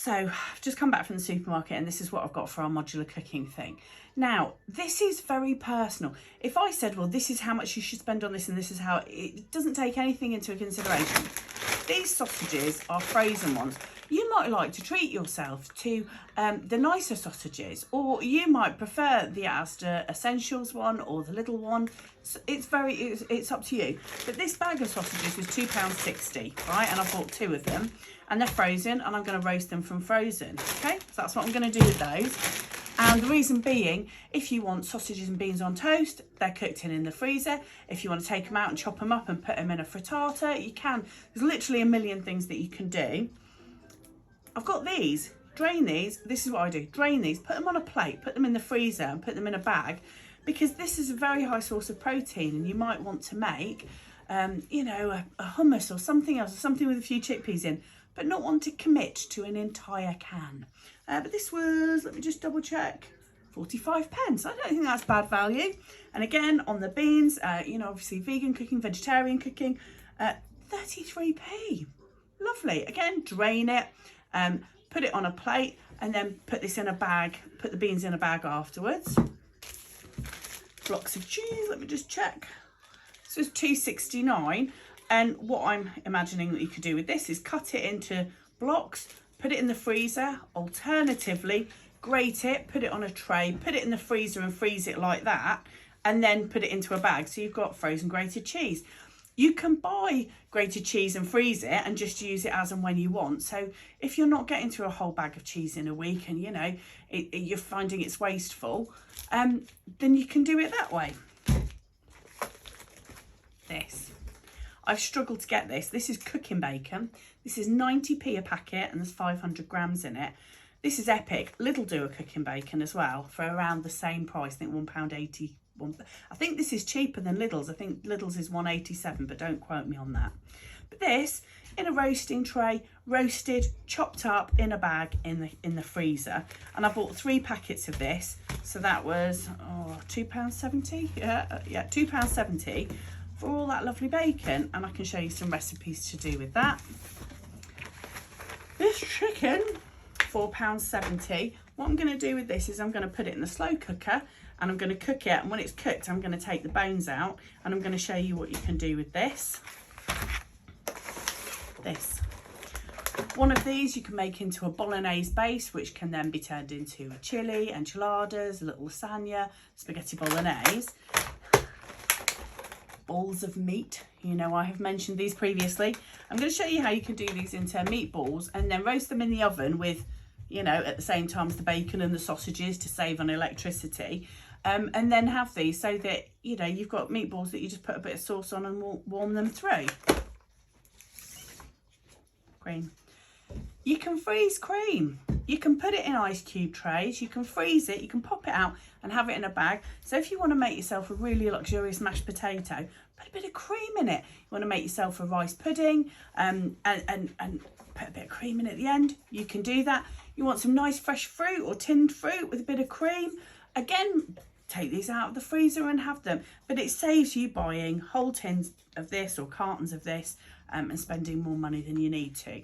So I've just come back from the supermarket and this is what I've got for our modular cooking thing. Now, this is very personal. If I said, well, this is how much you should spend on this and this is how, it doesn't take anything into consideration. These sausages are frozen ones. You might like to treat yourself to the nicer sausages, or you might prefer the Asda Essentials one or the little one. So it's up to you. But this bag of sausages was £2.60, right? And I bought 2 of them, and they're frozen, and I'm going to roast them from frozen. Okay, so that's what I'm going to do with those. And the reason being, if you want sausages and beans on toast, they're cooked in the freezer. If you want to take them out and chop them up and put them in a frittata, you can. There's literally a million things that you can do. I've got these. Drain these. This is what I do. Drain these, put them on a plate, put them in the freezer and put them in a bag, because this is a very high source of protein, and you might want to make, you know, a hummus or something else, or something with a few chickpeas in, but not want to commit to an entire can. But this was, let me just double check, 45 pence. I don't think that's bad value. And again, on the beans, you know, obviously vegan cooking, vegetarian cooking, 33p. Lovely. Again, drain it, put it on a plate, and then put this in a bag, put the beans in a bag afterwards. Blocks of cheese, let me just check. This was £2.69. And what I'm imagining that you could do with this is cut it into blocks, put it in the freezer, alternatively, grate it, put it on a tray, put it in the freezer and freeze it like that, and then put it into a bag. So you've got frozen grated cheese. You can buy grated cheese and freeze it and just use it as and when you want. So if you're not getting through a whole bag of cheese in a week and, you know, you're finding it's wasteful, then you can do it that way. This. I've struggled to get this. This is cooking bacon. This is 90p a packet and there's 500 grams in it. This is epic. Lidl do a cooking bacon as well for around the same price. I think £1.80. I think this is cheaper than Lidl's. I think Lidl's is £1.87, but don't quote me on that. But this, in a roasting tray, roasted, chopped up in a bag in the freezer. And I bought 3 packets of this. So that was £2.70. Yeah, £2.70. For all that lovely bacon, and I can show you some recipes to do with that. This chicken, £4.70. What I'm going to do with this is I'm going to put it in the slow cooker and I'm going to cook it, and when it's cooked I'm going to take the bones out, and I'm going to show you what you can do with this. One of these you can make into a bolognese base, which can then be turned into a chili, enchiladas, a little lasagna, spaghetti bolognese. Balls of meat, you know, I have mentioned these previously. I'm going to show you how you can do these into meatballs and then roast them in the oven with, you know, at the same time as the bacon and the sausages to save on electricity, and then have these so that, you know, you've got meatballs that you just put a bit of sauce on and warm them through. Cream. You can freeze cream. You can put it in ice cube trays, you can freeze it, you can pop it out and have it in a bag. So if you want to make yourself a really luxurious mashed potato, put a bit of cream in it. You want to make yourself a rice pudding and put a bit of cream in at the end, you can do that. You want some nice fresh fruit or tinned fruit with a bit of cream, again, take these out of the freezer and have them. But it saves you buying whole tins of this or cartons of this and spending more money than you need to.